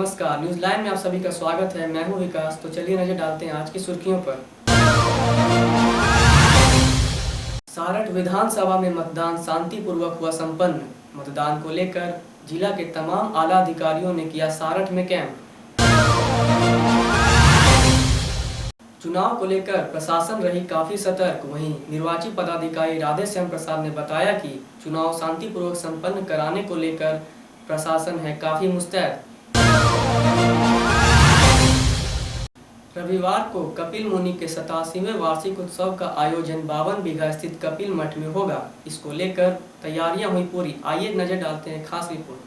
नमस्कार, news line में आप सभी का स्वागत है। मैं हूं विकास। तो चलिए नजर डालते हैं आज की सुर्खियों पर। सारठ विधानसभा में मतदान शांतिपूर्वक हुआ संपन्न। मतदान को लेकर जिला के तमाम आला अधिकारियों ने किया सारठ में कैंप। चुनाव को लेकर प्रशासन रही काफी सतर्क। वहीं निर्वाची पदाधिकारी राधेश्याम प्रसाद ने बताया कि चुनाव शांतिपूर्वक संपन्न कराने को लेकर प्रशासन है काफी मुस्तैद। रविवार को कपिल मुनि के 87वें वार्षिक उत्सव का आयोजन 52 बीघा स्थित कपिल मठ में होगा। इसको लेकर तैयारियां हुई पूरी। आइए नजर डालते हैं खास रिपोर्ट।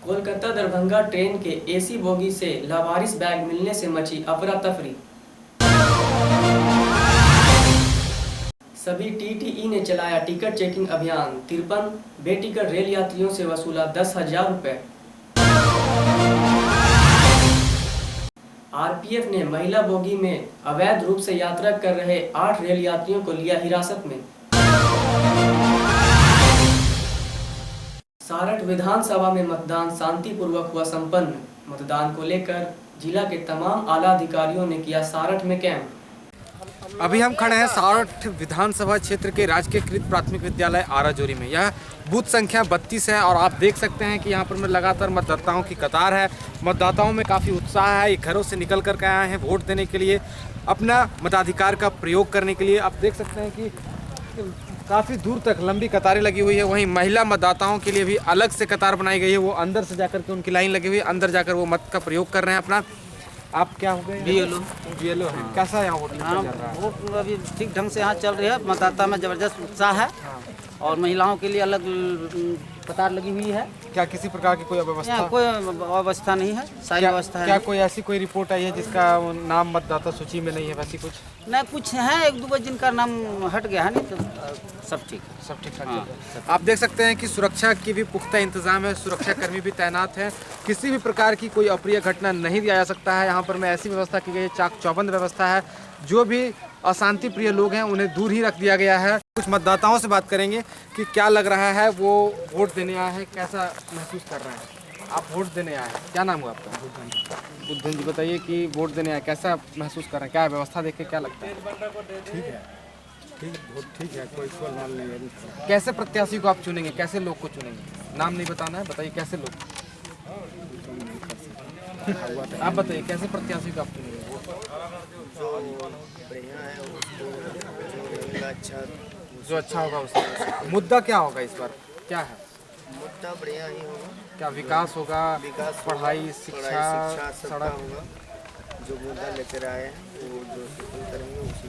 कोलकाता दरभंगा ट्रेन के एसी बोगी से लावारिस बैग मिलने से मची अफरा तफरी। सभी टीटीई ने चलाया टिकट चेकिंग अभियान। 53 बेटिकट रेल यात्रियों से वसूला 10,000 रुपए। आरपीएफ ने महिला बोगी में अवैध रूप से यात्रा कर रहे 8 रेल यात्रियों को लिया हिरासत में। सारठ विधानसभा में मतदान शांतिपूर्वक हुआ संपन्न। मतदान को लेकर जिला के तमाम आला अधिकारियों ने किया सारठ में कैंप। अभी हम खड़े हैं सारठ विधानसभा क्षेत्र के राजकीयकृत प्राथमिक विद्यालय आराजोरी में। यह बूथ संख्या 32 है और आप देख सकते हैं कि यहाँ पर लगातार मतदाताओं की कतार है। मतदाताओं में काफ़ी उत्साह है। ये घरों से निकल कर आए हैं वोट देने के लिए, अपना मताधिकार का प्रयोग करने के लिए। आप देख सकते हैं कि काफ़ी दूर तक लंबी कतारें लगी हुई है। वहीं महिला मतदाताओं के लिए भी अलग से कतार बनाई गई है। वो अंदर से जाकर के उनकी लाइन लगी हुई है, अंदर जाकर वो मत का प्रयोग कर रहे हैं अपना। आप क्या हो गए? बीएलओ है। कैसा यहाँ वोटिंग चल रहा है? वो अभी ठीक ढंग से यहाँ चल रही है। मतदाता में ज़बरदस्त उत्साह है और महिलाओं के लिए अलग कतार लगी हुई है। क्या किसी प्रकार की कोई अव्यवस्था? कोई अव्यवस्था नहीं है, सारी व्यवस्था है। क्या कोई ऐसी कोई रिपोर्ट आई है जिसका नाम मतदाता सूची में नहीं है? वैसी कुछ नहीं, कुछ है एक दो जिनका नाम हट गया है, नहीं तो सब ठीक है, सब ठीक ठाक है। आप देख सकते हैं कि सुरक्षा की भी पुख्ता इंतजाम है। सुरक्षा कर्मी भी तैनात हैं। किसी भी प्रकार की कोई अप्रिय घटना नहीं दिया जा सकता है। यहाँ पर में ऐसी व्यवस्था की गई है, चाक चौबंद व्यवस्था है। जो भी अशांति प्रिय लोग हैं उन्हें दूर ही रख दिया गया है। कुछ मतदाताओं से बात करेंगे कि क्या लग रहा है, वो वोट देने आए हैं, कैसा महसूस कर रहे हैं? आप वोट देने आए हैं, क्या नाम हुआ आपका? बुद्धन जी, बताइए कि वोट देने आए कैसा महसूस कर रहे हैं? क्या व्यवस्था देख के क्या लगता है? ठीक है, ठीक है, कोई सवाल नहीं है। कैसे प्रत्याशी को आप चुनेंगे, कैसे लोग को चुनेंगे? नाम नहीं बताना है, बताइए कैसे लोग। आप बताइए कैसे प्रत्याशी को आप चुनेंगे? जो अच्छा होगा उसका। मुद्दा क्या होगा इस बार, क्या है मुद्दा? बढ़िया ही होगा। क्या विकास होगा? विकास, पढ़ाई, शिक्षा, सड़क होगा। जो मुद्दा लेकर आए हैं वो जो करेंगे उसी।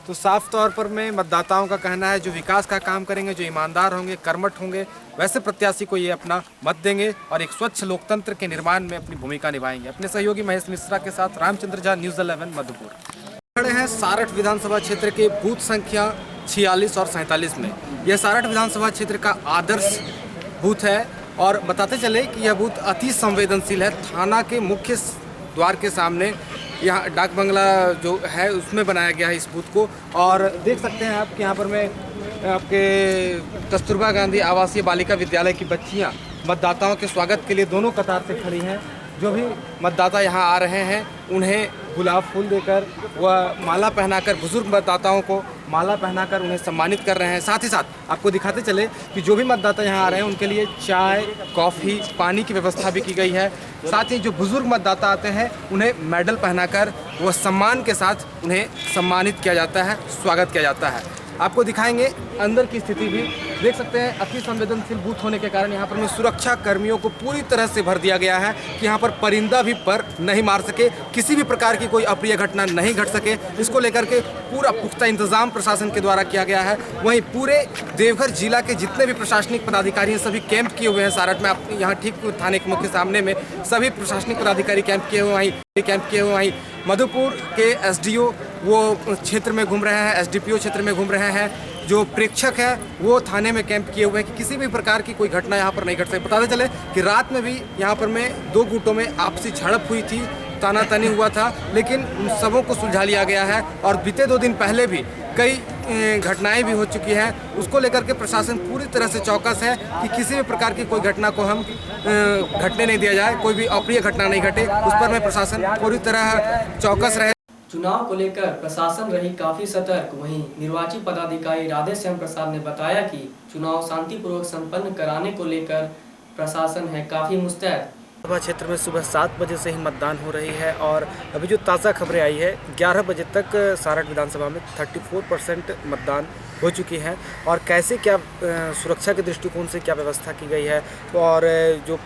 तो साफ तौर पर में मतदाताओं का कहना है जो विकास का काम करेंगे, जो ईमानदार होंगे, कर्मठ होंगे, वैसे प्रत्याशी को ये अपना मत देंगे और एक स्वच्छ लोकतंत्र के निर्माण में अपनी भूमिका निभाएंगे। अपने सहयोगी महेश मिश्रा के साथ रामचंद्र झा, न्यूज़ 11 मधुपुर। खड़े हैं सारठ विधानसभा क्षेत्र के बूथ संख्या 46 और 47 में। यह सारठ विधानसभा क्षेत्र का आदर्श बूथ है और बताते चले कि यह बूथ अति संवेदनशील है। थाना के मुख्य द्वार के सामने यहाँ डाक बंगला जो है उसमें बनाया गया है इस बूथ को। और देख सकते हैं आप कि यहाँ पर मैं आपके कस्तूरबा गांधी आवासीय बालिका विद्यालय की बच्चियाँ मतदाताओं के स्वागत के लिए दोनों कतार से खड़ी हैं। जो भी मतदाता यहाँ आ रहे हैं उन्हें गुलाब फूल देकर व माला पहनाकर, बुजुर्ग मतदाताओं को माला पहनाकर उन्हें सम्मानित कर रहे हैं। साथ ही साथ आपको दिखाते चले कि जो भी मतदाता यहाँ आ रहे हैं उनके लिए चाय, कॉफ़ी, पानी की व्यवस्था भी की गई है। साथ ही जो बुजुर्ग मतदाता आते हैं उन्हें मेडल पहनाकर वो सम्मान के साथ उन्हें सम्मानित किया जाता है, स्वागत किया जाता है। आपको दिखाएंगे अंदर की स्थिति भी। देख सकते हैं अति संवेदनशील बूथ होने के कारण यहाँ पर में सुरक्षा कर्मियों को पूरी तरह से भर दिया गया है कि यहाँ पर परिंदा भी पर नहीं मार सके, किसी भी प्रकार की कोई अप्रिय घटना नहीं घट सके। इसको लेकर के पूरा पुख्ता इंतजाम प्रशासन के द्वारा किया गया है। वहीं पूरे देवघर जिला के जितने भी प्रशासनिक पदाधिकारी हैं सभी कैंप किए हुए हैं सारठ में। आप यहाँ ठीक थाने के मुख्य सामने में सभी प्रशासनिक पदाधिकारी कैंप किए हुए हैं। वहीं मधुपुर के एसडीओ वो क्षेत्र में घूम रहे हैं, एसडीपीओ क्षेत्र में घूम रहे हैं। जो प्रेक्षक है वो थाने में कैंप किए हुए हैं कि किसी भी प्रकार की कोई घटना यहाँ पर नहीं घट सके। बताते चले कि रात में भी यहाँ पर में 2 गुटों में आपसी झड़प हुई थी, तानातानी हुआ था, लेकिन उन सबों को सुलझा लिया गया है। और बीते 2 दिन पहले भी कई घटनाएं भी हो चुकी हैं, उसको लेकर के प्रशासन पूरी तरह से चौकस है कि किसी भी प्रकार की कोई घटना को हम घटने नहीं दिया जाए, कोई भी अप्रिय घटना नहीं घटे, उस पर में प्रशासन पूरी तरह चौकस रहे। चुनाव को लेकर प्रशासन रही काफी सतर्क। वहीं निर्वाची पदाधिकारी राधेश्याम प्रसाद ने बताया कि चुनाव शांतिपूर्वक संपन्न कराने को लेकर प्रशासन है काफी मुस्तैद। लोकसभा क्षेत्र में सुबह 7 बजे से ही मतदान हो रही है और अभी जो ताज़ा खबरें आई है 11 बजे तक सारठ विधानसभा में 34% मतदान हो चुकी है। और कैसे क्या सुरक्षा के दृष्टिकोण से क्या व्यवस्था की गई है और जो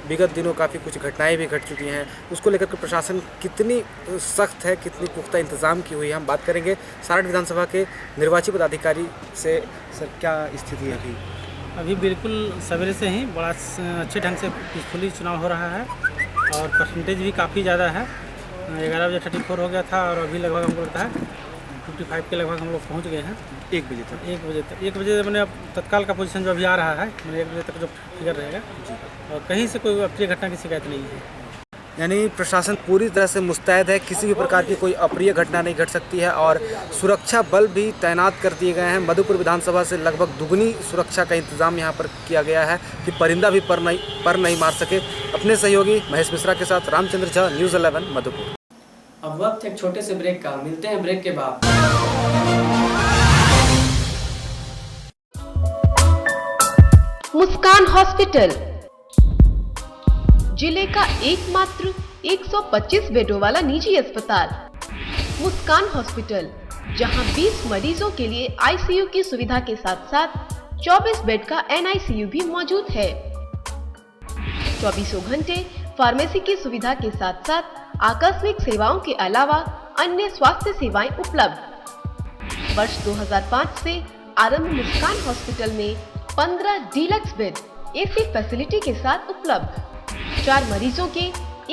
विगत दिनों काफ़ी कुछ घटनाएं भी घट चुकी हैं, उसको लेकर के प्रशासन कितनी सख्त है, कितनी पुख्ता इंतज़ाम की हुई है, हम बात करेंगे सारठ विधानसभा के निर्वाची पदाधिकारी से। सर, क्या स्थिति है अभी? बिल्कुल सवेरे से ही बड़ा अच्छे ढंग से पीसफुली चुनाव हो रहा है और परसेंटेज भी काफ़ी ज़्यादा है। 11 बजे 34 हो गया था और अभी लगभग हमको लगता है 55 के लगभग हम लोग पहुँच गए हैं। 1 बजे मैंने अब तत्काल का पोजीशन जो अभी आ रहा है, मैंने 1 बजे तक जो फिगर रहेगा और कहीं से कोई अप्रिय घटना की शिकायत नहीं है। यानी प्रशासन पूरी तरह से मुस्तैद है, किसी भी प्रकार की कोई अप्रिय घटना नहीं घट सकती है और सुरक्षा बल भी तैनात कर दिए गए हैं। मधुपुर विधानसभा से लगभग दुगनी सुरक्षा का इंतजाम यहां पर किया गया है कि परिंदा भी पर नहीं मार सके। अपने सहयोगी महेश मिश्रा के साथ रामचंद्र झा, न्यूज़ 11 मधुपुर। अब वक्त एक छोटे से ब्रेक का, मिलते हैं ब्रेक के बाद। मुस्कान हॉस्पिटल जिले का एकमात्र 125 बेडों वाला निजी अस्पताल। मुस्कान हॉस्पिटल, जहां 20 मरीजों के लिए आईसीयू की सुविधा के साथ साथ 24 बेड का एनआईसीयू भी मौजूद है। 24 घंटे फार्मेसी की सुविधा के साथ साथ आकस्मिक सेवाओं के अलावा अन्य स्वास्थ्य सेवाएं उपलब्ध। वर्ष 2005 से आरंभ मुस्कान हॉस्पिटल में 15 डीलक्स बेड एसी फैसिलिटी के साथ उपलब्ध। 4 मरीजों के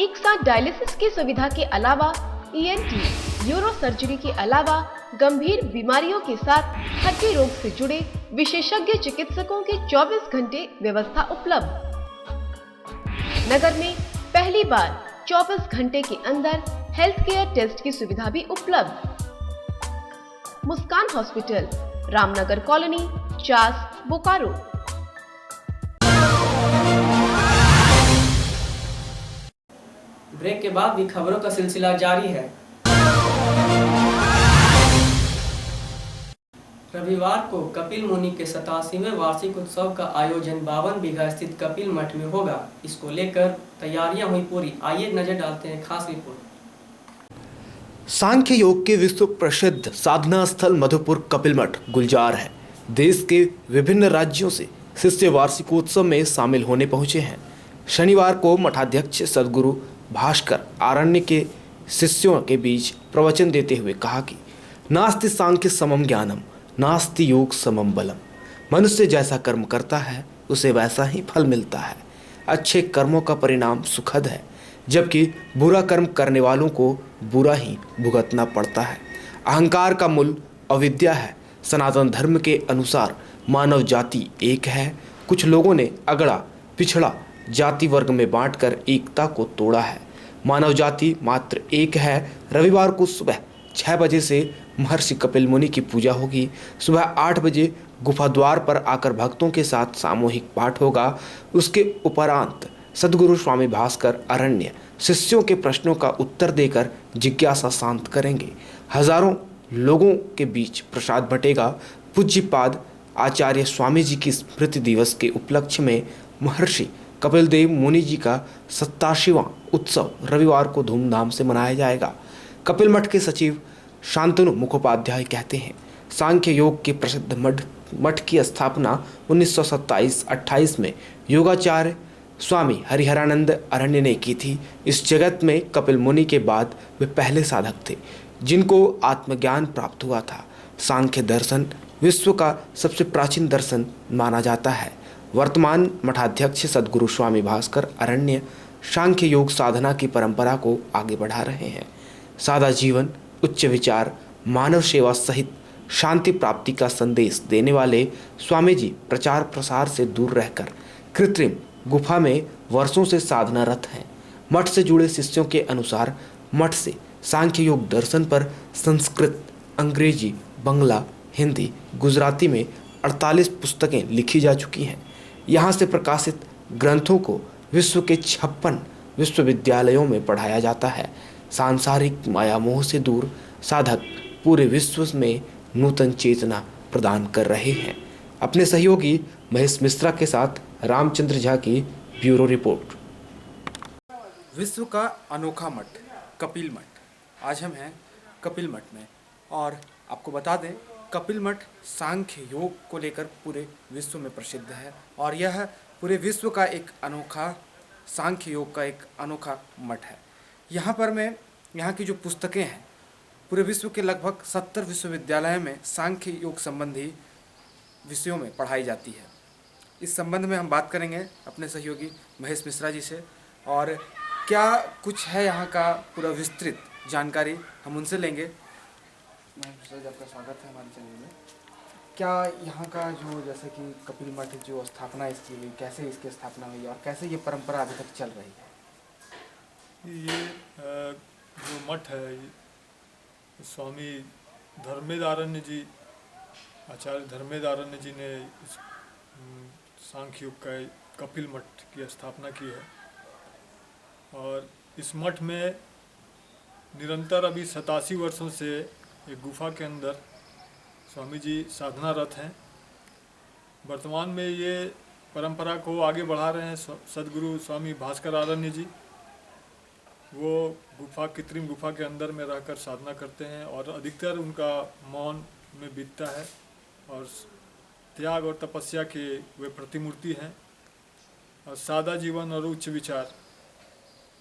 एक साथ डायलिसिस की सुविधा के अलावा ईएनटी, न्यूरो सर्जरी के अलावा गंभीर बीमारियों के साथ हड्डी रोग से जुड़े विशेषज्ञ चिकित्सकों की 24 घंटे व्यवस्था उपलब्ध। नगर में पहली बार 24 घंटे के अंदर हेल्थ केयर टेस्ट की सुविधा भी उपलब्ध। Muskan hospital, Ramnagar colony, Chas, Bokaro. Break के बाद भी खबरों का सिलसिला जारी है। रविवार को कपिल मुनि के 87वें वार्षिक उत्सव का आयोजन 52 बीघा स्थित कपिल मठ में होगा। इसको लेकर तैयारियां हुई पूरी। आइए नजर डालते हैं खास रिपोर्ट। सांख्य योग के विश्व प्रसिद्ध साधना स्थल मधुपुर कपिल मठ गुलजार है। देश के विभिन्न राज्यों से शिष्य वार्षिकोत्सव में शामिल होने पहुंचे हैं। शनिवार को मठाध्यक्ष सदगुरु भास्कर आरण्य के शिष्यों के बीच प्रवचन देते हुए कहा कि नास्ति सांख्य समम ज्ञानम, नास्ति योग समम बलम। मनुष्य जैसा कर्म करता है उसे वैसा ही फल मिलता है। अच्छे कर्मों का परिणाम सुखद है, जबकि बुरा कर्म करने वालों को बुरा ही भुगतना पड़ता है। अहंकार का मूल अविद्या है। सनातन धर्म के अनुसार मानव जाति एक है। कुछ लोगों ने अगड़ा पिछड़ा जाति वर्ग में बांटकर एकता को तोड़ा है। मानव जाति मात्र एक है। रविवार को सुबह 6 बजे से महर्षि कपिल मुनि की पूजा होगी। सुबह 8 बजे गुफा द्वार पर आकर भक्तों के साथ सामूहिक पाठ होगा। उसके उपरांत सदगुरु स्वामी भास्कर अरण्य शिष्यों के प्रश्नों का उत्तर देकर जिज्ञासा शांत करेंगे। हजारों लोगों के बीच प्रसाद बटेगा। पूज्यपाद आचार्य स्वामी जी की स्मृति दिवस के उपलक्ष्य में महर्षि कपिल देव मुनि जी का 87वां उत्सव रविवार को धूमधाम से मनाया जाएगा। कपिल मठ के सचिव शांतनु मुखोपाध्याय कहते हैं, सांख्य योग के प्रसिद्ध मठ की स्थापना 1927-28 में योगाचार्य स्वामी हरिहरानंद अरण्य ने की थी। इस जगत में कपिल मुनि के बाद वे पहले साधक थे जिनको आत्मज्ञान प्राप्त हुआ था। सांख्य दर्शन विश्व का सबसे प्राचीन दर्शन माना जाता है। वर्तमान मठाध्यक्ष सदगुरु स्वामी भास्कर अरण्य सांख्य योग साधना की परंपरा को आगे बढ़ा रहे हैं। सादा जीवन, उच्च विचार, मानव सेवा सहित शांति प्राप्ति का संदेश देने वाले स्वामी जी प्रचार प्रसार से दूर रहकर कृत्रिम गुफा में वर्षों से साधनारत हैं। मठ से जुड़े शिष्यों के अनुसार मठ से सांख्य योग दर्शन पर संस्कृत, अंग्रेजी, बंगला, हिंदी, गुजराती में 48 पुस्तकें लिखी जा चुकी हैं। यहाँ से प्रकाशित ग्रंथों को विश्व के 56 विश्वविद्यालयों में पढ़ाया जाता है। सांसारिक मायामोह से दूर साधक पूरे विश्व में नूतन चेतना प्रदान कर रहे हैं। अपने सहयोगी महेश मिश्रा के साथ रामचंद्र झा की ब्यूरो रिपोर्ट। विश्व का अनोखा मठ कपिल मठ। आज हम हैं कपिल मठ में और आपको बता दें कपिल मठ सांख्य योग को लेकर पूरे विश्व में प्रसिद्ध है और यह पूरे विश्व का एक अनोखा सांख्य योग का एक अनोखा मठ है। यहाँ पर मैं यहाँ की जो पुस्तकें हैं पूरे विश्व के लगभग 70 विश्वविद्यालयों में सांख्य योग संबंधी विषयों में पढ़ाई जाती है। इस संबंध में हम बात करेंगे अपने सहयोगी महेश मिश्रा जी से और क्या कुछ है यहाँ का पूरा विस्तृत जानकारी हम उनसे लेंगे। महेश मिश्रा जी, आपका स्वागत है हमारे चैनल में। क्या यहाँ का जो जैसे कि कपिल मठ जो स्थापना इसकी हुई, कैसे इसकी स्थापना हुई और कैसे ये परंपरा अभी तक चल रही है? ये जो मठ है स्वामी धर्मेदारण्य जी, आचार्य धर्मेदारण्य जी ने इस सांख्य योग का कपिल मठ की स्थापना की है और इस मठ में निरंतर अभी 87 वर्षों से एक गुफा के अंदर स्वामी जी साधनारत हैं। वर्तमान में ये परंपरा को आगे बढ़ा रहे हैं सदगुरु स्वामी भास्कर आरण्य जी। वो गुफा कृत्रिम गुफा के अंदर में रहकर साधना करते हैं और अधिकतर उनका मौन में बीतता है और त्याग और तपस्या के वे प्रतिमूर्ति हैं और सादा जीवन और उच्च विचार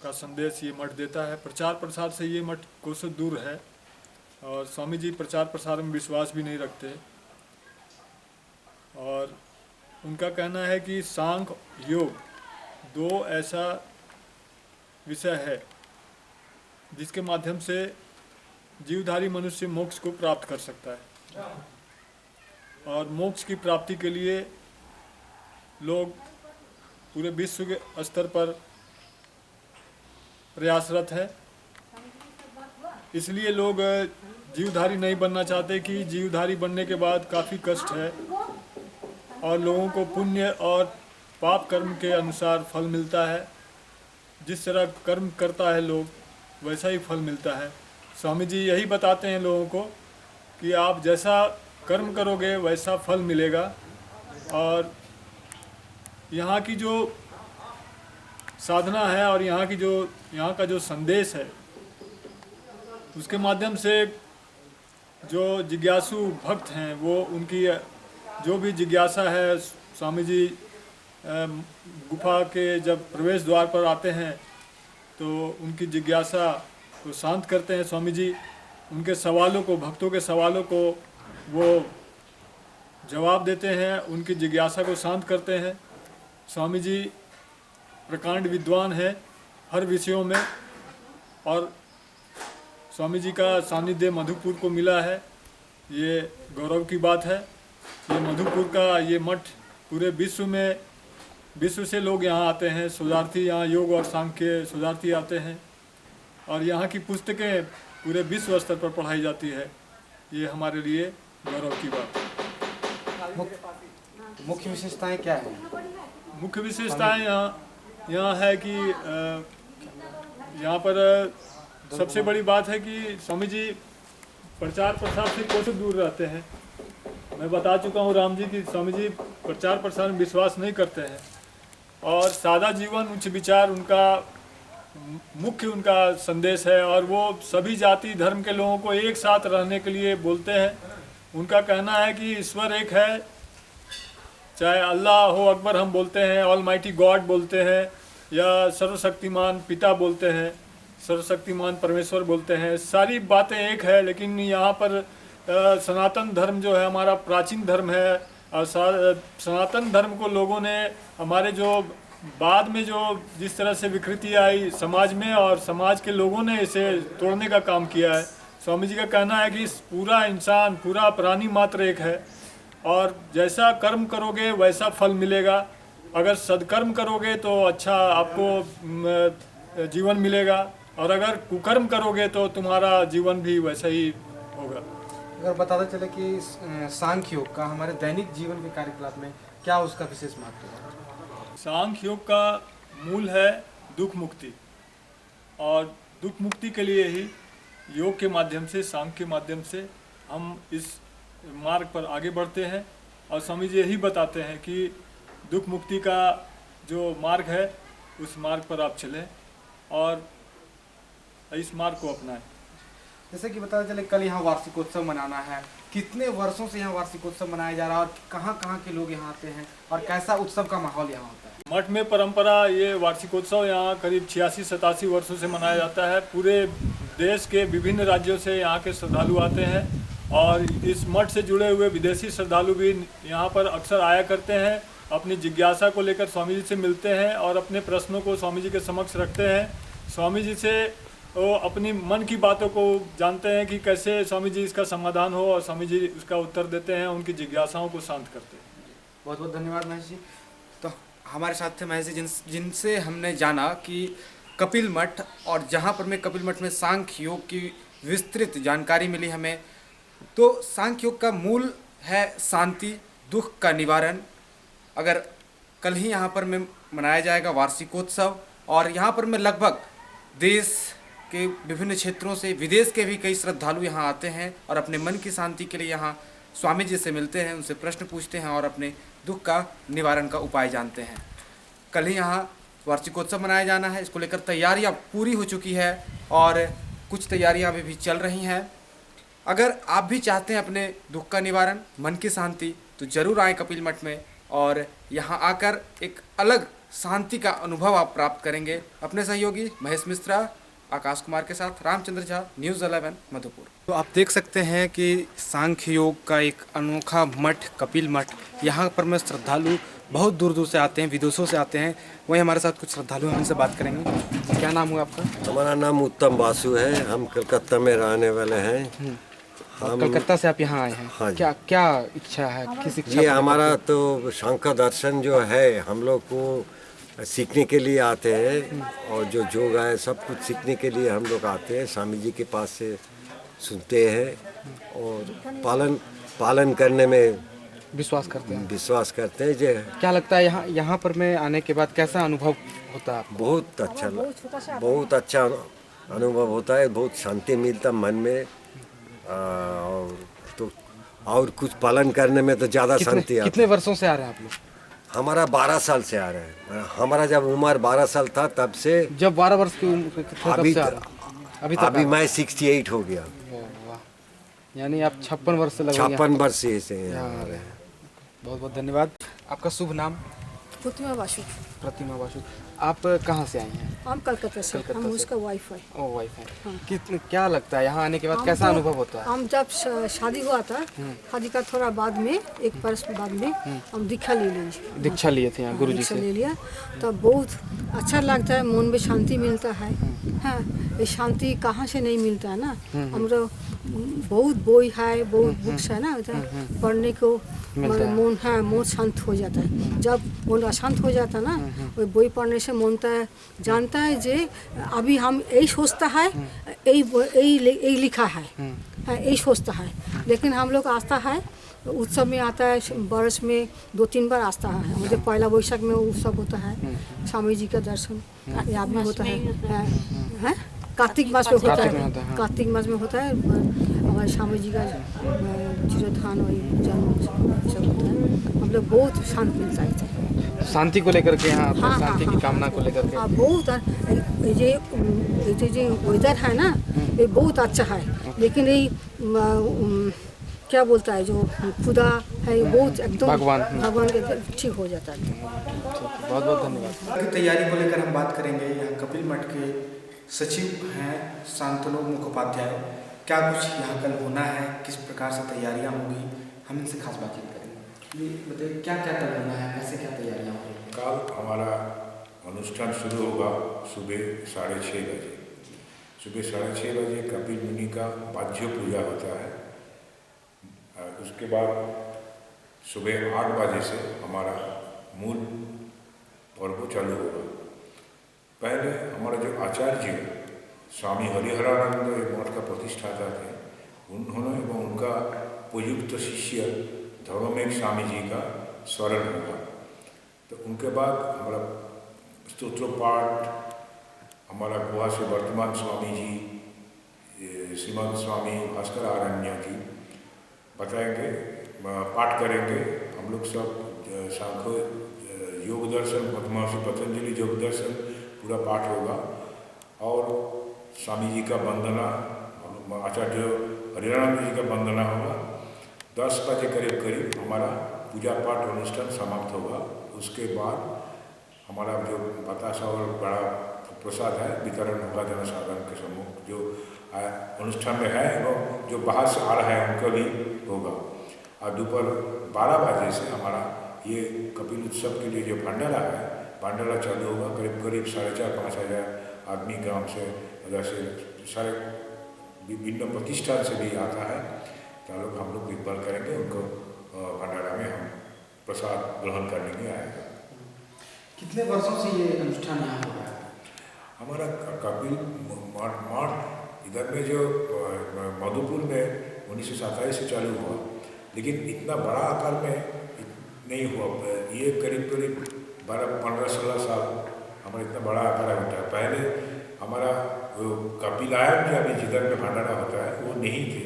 का संदेश ये मठ देता है। प्रचार प्रसार से ये मठ कोसों दूर है और स्वामी जी प्रचार प्रसार में विश्वास भी नहीं रखते और उनका कहना है कि सांख्य योग दो ऐसा विषय है जिसके माध्यम से जीवधारी मनुष्य मोक्ष को प्राप्त कर सकता है और मोक्ष की प्राप्ति के लिए लोग पूरे विश्व के स्तर पर प्रयासरत है। इसलिए लोग जीवधारी नहीं बनना चाहते कि जीवधारी बनने के बाद काफ़ी कष्ट है और लोगों को पुण्य और पाप कर्म के अनुसार फल मिलता है। जिस तरह कर्म करता है लोग वैसा ही फल मिलता है। स्वामी जी यही बताते हैं लोगों को कि आप जैसा कर्म करोगे वैसा फल मिलेगा और यहाँ की जो साधना है और यहाँ का जो संदेश है उसके माध्यम से जो जिज्ञासु भक्त हैं वो उनकी जो भी जिज्ञासा है स्वामी जी गुफा के जब प्रवेश द्वार पर आते हैं तो उनकी जिज्ञासा को शांत करते हैं। स्वामी जी उनके सवालों को, भक्तों के सवालों को वो जवाब देते हैं, उनकी जिज्ञासा को शांत करते हैं। स्वामी जी प्रकांड विद्वान हैं हर विषयों में और स्वामी जी का सानिध्य मधुपुर को मिला है, ये गौरव की बात है। ये मधुपुर का ये मठ पूरे विश्व से लोग यहाँ आते हैं, शोधार्थी यहाँ योग और सांख्य शोधार्थी आते हैं और यहाँ की पुस्तकें पूरे विश्व स्तर पर पढ़ाई जाती है। ये हमारे लिए गौरव की बात है। मुख्य विशेषताएं क्या हैं? मुख्य विशेषताएं यहाँ है कि यहाँ पर सबसे बड़ी बात है कि स्वामी जी प्रचार प्रसार से कोसों दूर रहते हैं। मैं बता चुका हूँ राम जी कि स्वामी जी प्रचार प्रसार में विश्वास नहीं करते हैं और सादा जीवन उच्च विचार उनका मुख्य उनका संदेश है और वो सभी जाति धर्म के लोगों को एक साथ रहने के लिए बोलते हैं। उनका कहना है कि ईश्वर एक है, चाहे अल्लाह हो अकबर हम बोलते हैं, ऑलमाइटी गॉड बोलते हैं या सर्वशक्तिमान पिता बोलते हैं, सर्वशक्तिमान परमेश्वर बोलते हैं, सारी बातें एक है। लेकिन यहाँ पर सनातन धर्म जो है हमारा प्राचीन धर्म है और सनातन धर्म को लोगों ने हमारे जो बाद में जो जिस तरह से विकृति आई समाज में और समाज के लोगों ने इसे तोड़ने का काम किया है। स्वामी जी का कहना है कि पूरा इंसान पूरा प्राणी मात्र एक है और जैसा कर्म करोगे वैसा फल मिलेगा। अगर सदकर्म करोगे तो अच्छा आपको जीवन मिलेगा और अगर कुकर्म करोगे तो तुम्हारा जीवन भी वैसा ही होगा। अगर बताते चले कि सांख्य योग का हमारे दैनिक जीवन के कार्यकलाप में क्या उसका विशेष महत्व है? सांख्य योग का मूल है दुख मुक्ति, और दुख मुक्ति के लिए ही योग के माध्यम से, सांख्य के माध्यम से हम इस मार्ग पर आगे बढ़ते हैं। और स्वामी जी यही बताते हैं कि दुख मुक्ति का जो मार्ग है उस मार्ग पर आप चलें और इस मार्ग को अपनाएं। जैसे कि बताते चले कल यहाँ वार्षिकोत्सव मनाना है, कितने वर्षों से यहाँ वार्षिकोत्सव मनाया जा रहा है और कहाँ कहाँ के लोग यहाँ आते हैं और कैसा उत्सव का माहौल यहाँ होता है? मठ में परंपरा ये वार्षिकोत्सव यहाँ करीब 86-87 वर्षों से मनाया जाता है। पूरे देश के विभिन्न राज्यों से यहाँ के श्रद्धालु आते हैं और इस मठ से जुड़े हुए विदेशी श्रद्धालु भी यहाँ पर अक्सर आया करते हैं, अपनी जिज्ञासा को लेकर स्वामी जी से मिलते हैं और अपने प्रश्नों को स्वामी जी के समक्ष रखते हैं। स्वामी जी से वो अपनी मन की बातों को जानते हैं कि कैसे स्वामी जी इसका समाधान हो, और स्वामी जी उसका उत्तर देते हैं, उनकी जिज्ञासाओं को शांत करते हैं। बहुत बहुत धन्यवाद महेश जी। तो हमारे साथ थे महेश जी जिनसे हमने जाना कि कपिल मठ और जहाँ पर मैं कपिल मठ में सांख्य योग की विस्तृत जानकारी मिली हमें। तो सांख्य योग का मूल है शांति, दुख का निवारण। अगर कल ही यहाँ पर में मनाया जाएगा वार्षिकोत्सव और यहाँ पर में लगभग देश के विभिन्न क्षेत्रों से, विदेश के भी कई श्रद्धालु यहाँ आते हैं और अपने मन की शांति के लिए यहाँ स्वामी जी से मिलते हैं, उनसे प्रश्न पूछते हैं और अपने दुख का निवारण का उपाय जानते हैं। कल ही यहाँ वार्षिकोत्सव मनाया जाना है, इसको लेकर तैयारियाँ पूरी हो चुकी है और कुछ तैयारियाँ अभी भी चल रही हैं। अगर आप भी चाहते हैं अपने दुख का निवारण, मन की शांति, तो ज़रूर आएँ कपिल मठ में और यहाँ आकर एक अलग शांति का अनुभव आप प्राप्त करेंगे। अपने सहयोगी महेश मिश्रा, आकाश कुमार के साथ रामचंद्र झा, न्यूज़ 11 मधुपुर। तो आप देख सकते हैं कि सांख्य योग का एक अनोखा मठ कपिल मठ, यहाँ पर में श्रद्धालु बहुत दूर दूर से आते हैं, विदेशों से आते हैं। वहीं हमारे साथ कुछ श्रद्धालु हैं, उनसे बात करेंगे। क्या नाम हुआ आपका? हमारा नाम उत्तम बासु है, हम कलकत्ता में रहने वाले हैं। हम कलकत्ता से आप यहाँ आए हैं? हाँ, क्या क्या इच्छा है, किस इच्छा? ये हमारा तो शंकर दर्शन जो है, हम लोग को सीखने के लिए आते हैं और जो योग है सब कुछ सीखने के लिए हम लोग आते हैं। स्वामी जी के पास से सुनते हैं और पालन करने में विश्वास करते हैं। जो क्या लगता है यहाँ पर में आने के बाद कैसा अनुभव होता है? बहुत अच्छा अनुभव होता है, बहुत शांति मिलता मन में। और कुछ पालन करने में तो ज़्यादा शांति आती। कितने वर्षों से आ रहे हैं आप लोग? हमारा 12 साल से आ रहे हैं। हमारा जब उम्र 12 साल था तब से। जब 12 वर्ष की उम्र अभी मैं 68 हो गया। यानी आप 56 वर्ष से 56 वर्ष से यहाँ आ रहे हैं। बहुत बहुत धन्यवाद। आपका शुभ नाम? प्रतिमा बासु। प्रतिमा बासु। आप कहाँ से आई हैं? हम कलकत्ता से। हम उसका वाइफ है। ओ वाइफ है। हाँ। क्या लगता है यहाँ आने के बाद कैसा अनुभव होता है? हम जब शादी हुआ था, शादी का थोड़ा बाद में, एक वर्ष बाद में हम दीक्षा ले लिए। दीक्षा लिए थे यहाँ गुरुजी से? ले लिया तो बहुत अच्छा लगता है, मन में शांति मिलता है। हाँ, ये शांति कहाँ से नहीं मिलता है ना। हम लोग बहुत बोई है, बहुत बुक्स है ना, पढ़ने को मन शांत हो जाता है। जब मन अशांत हो जाता है ना, वो बोई पढ़ने से मन जानता है जे अभी हम यही सोचता है, यही लिखा है, यही सोचता है। लेकिन हम लोग आस्था है, उत्सव में आता है, वर्ष में 2-3 बार आस्था है। मुझे पहला वैशाख में उत्सव होता है, स्वामी जी का दर्शन यहाँ भी होता है। कार्तिक मास में होता है, कार्तिक मास में होता है हमारे स्वामी जी का जीरोधान और जन्म सब होता है। हम लोग बहुत शांत मिलता है, शांति को लेकर के यहाँ। हाँ, शांति की कामना को लेकर के बहुत। ये वेदर है ना, ये बहुत अच्छा है। लेकिन ये क्या बोलता है जो खुदा है, बहुत एकदम भगवान के ठीक हो जाता है। बहुत बहुत धन्यवाद। तैयारी को लेकर हम बात करेंगे। यहाँ कपिल मठ के सचिव हैं शांतनु मुखोपाध्याय। क्या कुछ यहाँ कल होना है, किस प्रकार से तैयारियाँ होंगी, हम इनसे खास बातचीत करेंगे। ये बताइए क्या क्या कल होना है, कैसे क्या तैयारियाँ होंगी? कल हमारा अनुष्ठान शुरू होगा सुबह 6:30 बजे। सुबह 6:30 बजे कपिल मुनि का वाज्य पूजा होता है। उसके बाद सुबह 8 बजे से हमारा मूल पर्व चालू होगा। पहले हमारा जो आचार्य स्वामी हरिहरानंद मठ का प्रतिष्ठाता थे, उन्होंने एवं उनका उपयुक्त शिष्य धर्ममेघ स्वामी जी का स्मरण होगा। तो उनके बाद हमारा स्तोत्र पाठ हमारा गोवा से वर्तमान स्वामी जी श्रीमद स्वामी भास्कर आरण्य की बताएंगे, पाठ करेंगे। हम लोग सब सांख्य योग दर्शन, महर्षि पतंजलि योग दर्शन पूरा पाठ होगा और स्वामी जी का वंदना, आचार्य हरिरानंद जी का वंदना होगा। 10 बजे करीब हमारा पूजा पाठ अनुष्ठान समाप्त होगा। उसके बाद हमारा जो बतासा और बड़ा प्रसाद है वितरण होगा जनसाधारण के सम्मुख, जो अनुष्ठान में है एवं जो बाहर से आ रहा है उनका भी होगा। और दोपहर 12 बजे से हमारा ये कपिल उत्सव के लिए जो भंडारा है, भंडारा चालू होगा। करीब 4,500-5 हज़ार आदमी गांव से जैसे सारे विभिन्न प्रतिष्ठान से भी आता है। तो हम लोग देखभाल करेंगे, उनको भंडारा में हम प्रसाद ग्रहण करने में आएगा। कितने वर्षों से ये अनुष्ठान यहाँ हो रहा है? हमारा कपिल मठ इधर में जो मधुपुर में 1927 से चालू हुआ, लेकिन इतना बड़ा आकार में नहीं हुआ। ये करीब 12-15-16 साल हमारा इतना बड़ा आकार होता है। पहले हमारा कपिलायन जो अभी जिधर में भंडारा होता है वो नहीं थे।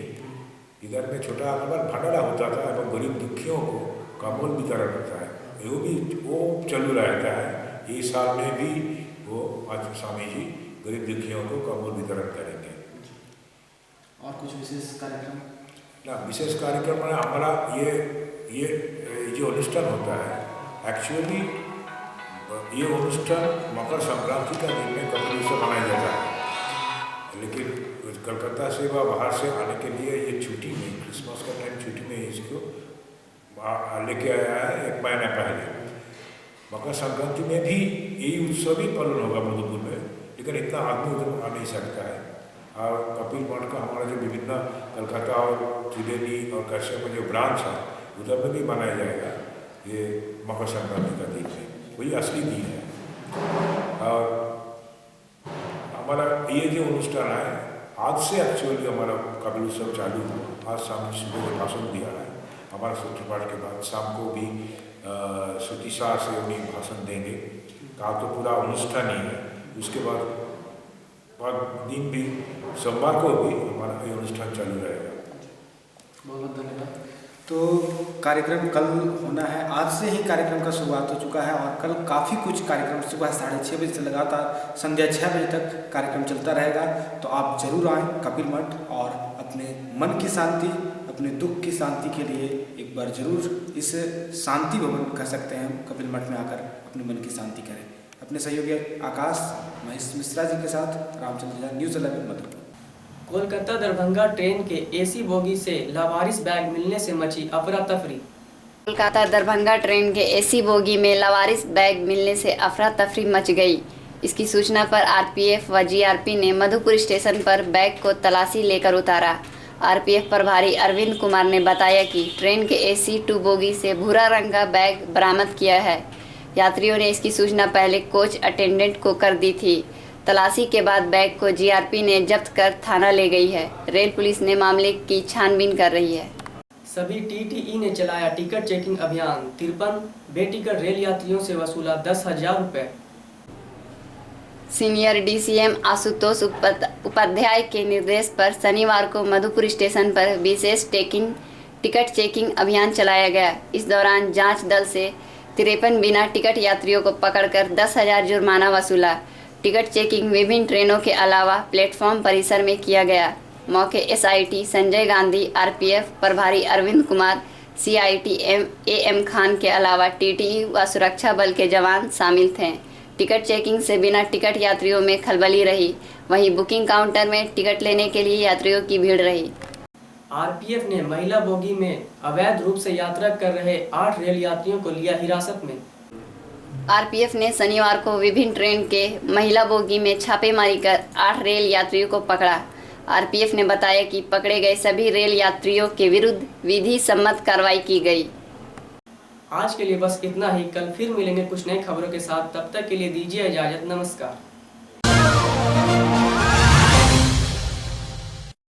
इधर में छोटा आकार भंडारा होता था एवं गरीब दुखियों को कम्बल वितरण होता है, वो चालू रहता है। इस साल में भी वो आज स्वामी जी गरीब दुखियों को कम्बल वितरण करेंगे। और कुछ विशेष कार्यक्रम? ना, विशेष कार्यक्रम में हमारा ये जो अनुष्ठान होता है, एक्चुअली ये अनुष्ठान मकर संक्रांति का दिन में कपिल उत्सव मनाया जाता है, लेकिन कलकत्ता से व बाहर से आने के लिए ये छुट्टी में, क्रिसमस का टाइम छुट्टी में इसको लेके आया है 1 महीना पहले। मकर संक्रांति में भी यही उत्सव ही पालन होगा मधुपुर में, लेकिन इतना आदमी उधर आ नहीं सकता है। और कपिल मठ का हमारा जो विभिन्न कलकत्ता और त्रिवेणी और कश्यप में जो ब्रांच है उधर में भी मनाया जाएगा ये मकर संक्रांति का दिन है, वही असली दिन है। और हमारा ये जो अनुष्ठान है आज से एक्चुअली हमारा कपिल उत्सव चालू हुआ। आज शाम सुबह को भाषण दिया है, हमारा सूत्रपाठ के बाद शाम को भी श्रुतिसार से उन्हें भाषण देंगे। कहा तो पूरा अनुष्ठान ही है। उसके बाद दिन भी सोमवार को भी हमारा ये अनुष्ठान चालू रहेगा। बहुत बहुत धन्यवाद। तो कार्यक्रम कल होना है, आज से ही कार्यक्रम का शुरुआत हो चुका है और कल काफ़ी कुछ कार्यक्रम सुबह 6:30 बजे से लगातार संध्या 6 बजे तक कार्यक्रम चलता रहेगा। तो आप जरूर आएँ कपिल मठ और अपने मन की शांति, अपने दुख की शांति के लिए एक बार जरूर इस शांति भवन कर सकते हैं। कपिल मठ में आकर अपने मन की शांति करें। अपने सहयोगी आकाश महेश मिश्रा जी के साथ रामचंद्र झा, न्यूज़ 11 मधुपुर। कोलकाता दरभंगा ट्रेन के एसी बोगी से लावारिस बैग मिलने से मची अफरा तफरी। कोलकाता दरभंगा ट्रेन के एसी बोगी में लावारिस बैग मिलने से अफरा तफरी मच गई। इसकी सूचना पर आरपीएफ व जीआरपी ने मधुपुर स्टेशन पर बैग को तलाशी लेकर उतारा। आरपीएफ प्रभारी अरविंद कुमार ने बताया कि ट्रेन के एसी 2 बोगी से भूरा रंग का बैग बरामद किया है। यात्रियों ने इसकी सूचना पहले कोच अटेंडेंट को कर दी थी। तलाशी के बाद बैग को जीआरपी ने जब्त कर थाना ले गई है। रेल पुलिस ने मामले की छानबीन कर रही है। सभी टीटीई ने चलाया टिकट चेकिंग अभियान। 53 बेटिकट रेल यात्रियों से वसूला 10,000 रुपए। सीनियर डीसीएम आशुतोष उपाध्याय के निर्देश पर शनिवार को मधुपुर स्टेशन पर विशेष टिकट चेकिंग अभियान चलाया गया। इस दौरान जांच दल से 53 बिना टिकट यात्रियों को पकड़कर 10,000 जुर्माना वसूला। टिकट चेकिंग विभिन्न ट्रेनों के अलावा प्लेटफॉर्म परिसर में किया गया। मौके एसआईटी संजय गांधी, आरपीएफ प्रभारी अरविंद कुमार, सीआईटी एएम खान के अलावा टीटीई व सुरक्षा बल के जवान शामिल थे। टिकट चेकिंग से बिना टिकट यात्रियों में खलबली रही। वहीं बुकिंग काउंटर में टिकट लेने के लिए यात्रियों की भीड़ रही। आरपीएफ ने महिला बोगी में अवैध रूप से यात्रा कर रहे 8 रेल यात्रियों को लिया हिरासत में। आरपीएफ ने शनिवार को विभिन्न ट्रेन के महिला बोगी में छापेमारी कर 8 रेल यात्रियों को पकड़ा। आरपीएफ ने बताया कि पकड़े गए सभी रेल यात्रियों के विरुद्ध विधि सम्मत कार्रवाई की गई। आज के लिए बस इतना ही। कल फिर मिलेंगे कुछ नई खबरों के साथ। तब तक के लिए दीजिए इजाजत। नमस्कार।